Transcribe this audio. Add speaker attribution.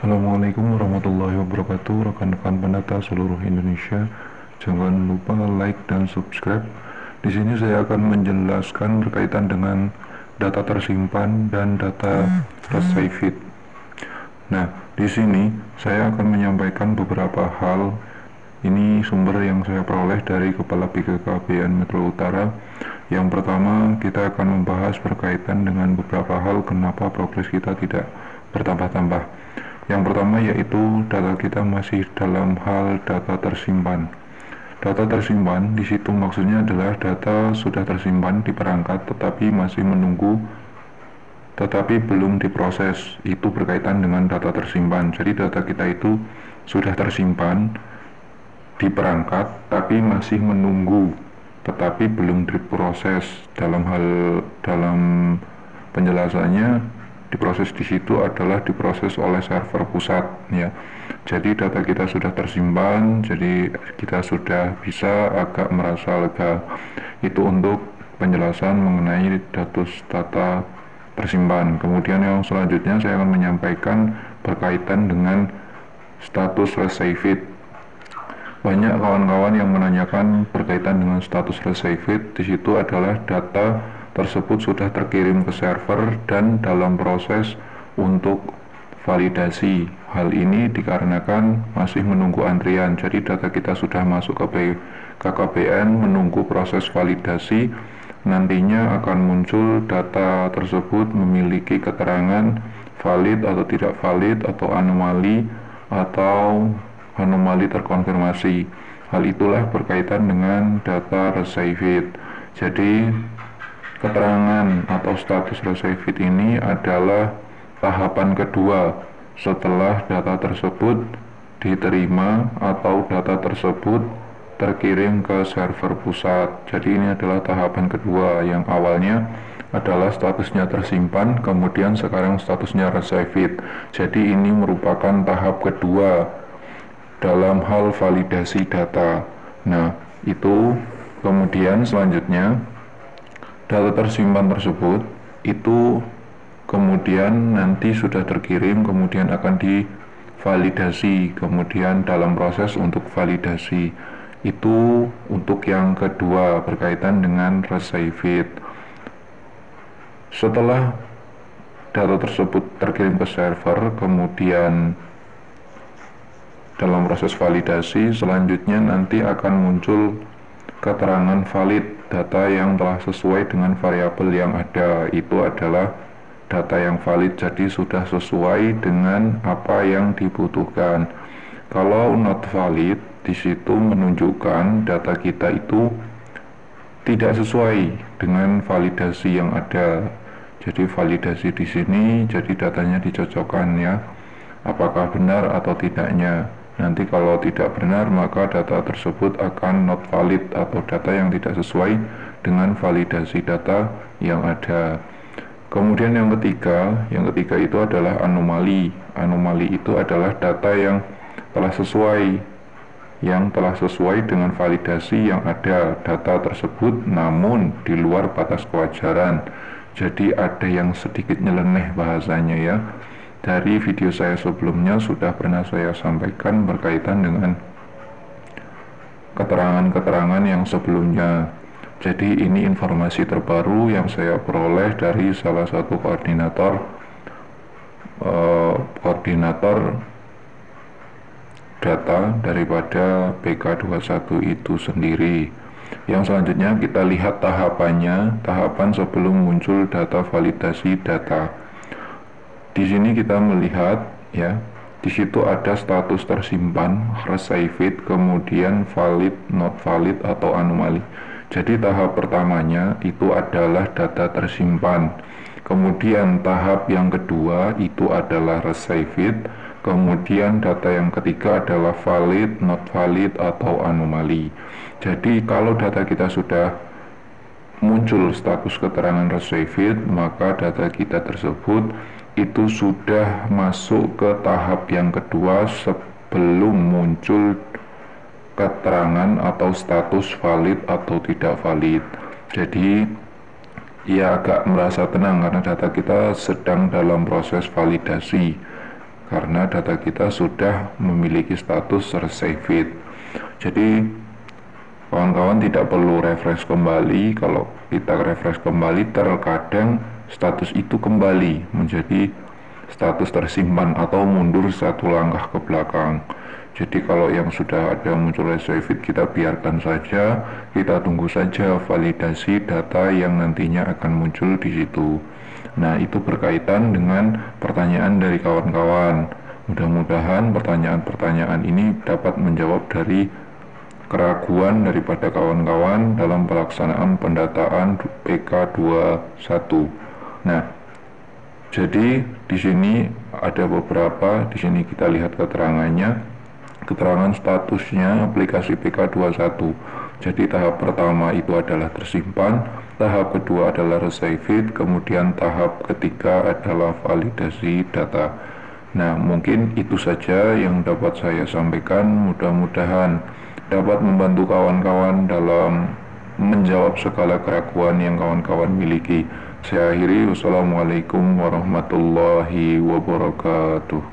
Speaker 1: Assalamualaikum warahmatullahi wabarakatuh, rekan-rekan pendata seluruh Indonesia. Jangan lupa like dan subscribe. Di sini saya akan menjelaskan berkaitan dengan data tersimpan dan data tersaved. Nah, di sini saya akan menyampaikan beberapa hal. Ini sumber yang saya peroleh dari Kepala BKKBN Metro Utara. Yang pertama, kita akan membahas berkaitan dengan beberapa hal kenapa progres kita tidak bertambah-tambah. Yang pertama yaitu data kita masih dalam hal data tersimpan. Data tersimpan di situ maksudnya adalah data sudah tersimpan di perangkat tetapi masih menunggu, tetapi belum diproses. Itu berkaitan dengan data tersimpan. Jadi data kita itu sudah tersimpan di perangkat tapi masih menunggu, tetapi belum diproses. Dalam penjelasannya, diproses di situ adalah diproses oleh server pusat, ya. Jadi data kita sudah tersimpan, jadi kita sudah bisa agak merasa lega. Itu untuk penjelasan mengenai data tersimpan. Kemudian yang selanjutnya saya akan menyampaikan berkaitan dengan status received. Banyak kawan-kawan yang menanyakan berkaitan dengan status received. Di situ adalah data tersebut sudah terkirim ke server dan dalam proses untuk validasi. Hal ini dikarenakan masih menunggu antrian. Jadi data kita sudah masuk ke BKKBN, menunggu proses validasi. Nantinya akan muncul data tersebut memiliki keterangan valid atau tidak valid, atau anomali terkonfirmasi. Hal itulah berkaitan dengan data received. Jadi keterangan atau status received ini adalah tahapan kedua setelah data tersebut diterima atau data tersebut terkirim ke server pusat. Jadi ini adalah tahapan kedua. Yang awalnya adalah statusnya tersimpan, kemudian sekarang statusnya received. Jadi ini merupakan tahap kedua dalam hal validasi data. Nah, itu kemudian selanjutnya data tersimpan tersebut itu kemudian nanti sudah terkirim, kemudian akan divalidasi, kemudian dalam proses untuk validasi. Itu untuk yang kedua berkaitan dengan received. Setelah data tersebut terkirim ke server, kemudian dalam proses validasi, selanjutnya nanti akan muncul keterangan valid. Data yang telah sesuai dengan variabel yang ada itu adalah data yang valid, jadi sudah sesuai dengan apa yang dibutuhkan. Kalau not valid, di situ menunjukkan data kita itu tidak sesuai dengan validasi yang ada. Jadi validasi di sini, jadi datanya dicocokkan, ya, apakah benar atau tidaknya. Nanti kalau tidak benar, maka data tersebut akan not valid atau data yang tidak sesuai dengan validasi data yang ada. Kemudian yang ketiga itu adalah anomali. Anomali itu adalah data yang telah sesuai dengan validasi yang ada. Data tersebut namun di luar batas kewajaran. Jadi ada yang sedikit nyeleneh bahasanya, ya. Dari video saya sebelumnya sudah pernah saya sampaikan berkaitan dengan keterangan-keterangan yang sebelumnya. Jadi ini informasi terbaru yang saya peroleh dari salah satu koordinator data daripada PK21 itu sendiri. Yang selanjutnya kita lihat tahapannya, tahapan sebelum muncul data validasi data. Di sini kita melihat, ya, di situ ada status tersimpan, received, kemudian valid, not valid, atau anomali. Jadi tahap pertamanya itu adalah data tersimpan. Kemudian tahap yang kedua itu adalah received. Kemudian data yang ketiga adalah valid, not valid, atau anomali. Jadi kalau data kita sudah muncul status keterangan received, maka data kita tersebut itu sudah masuk ke tahap yang kedua sebelum muncul keterangan atau status valid atau tidak valid. Jadi ya agak merasa tenang karena data kita sedang dalam proses validasi. karena data kita sudah memiliki status received. Jadi kawan-kawan tidak perlu refresh kembali. Kalau kita refresh kembali, terkadang status itu kembali menjadi status tersimpan atau mundur satu langkah ke belakang. Jadi kalau yang sudah ada muncul received, kita biarkan saja, kita tunggu saja validasi data yang nantinya akan muncul di situ. Nah, itu berkaitan dengan pertanyaan dari kawan-kawan. Mudah-mudahan pertanyaan-pertanyaan ini dapat menjawab dari keraguan daripada kawan-kawan dalam pelaksanaan pendataan PK21. Nah, jadi di sini ada beberapa, di sini kita lihat keterangannya. Keterangan statusnya aplikasi PK21. Jadi tahap pertama itu adalah tersimpan, tahap kedua adalah received, kemudian tahap ketiga adalah validasi data. Nah, mungkin itu saja yang dapat saya sampaikan. Mudah-mudahan dapat membantu kawan-kawan dalam menjawab segala keraguan yang kawan-kawan miliki. Saya akhiri, wassalamualaikum warahmatullahi wabarakatuh.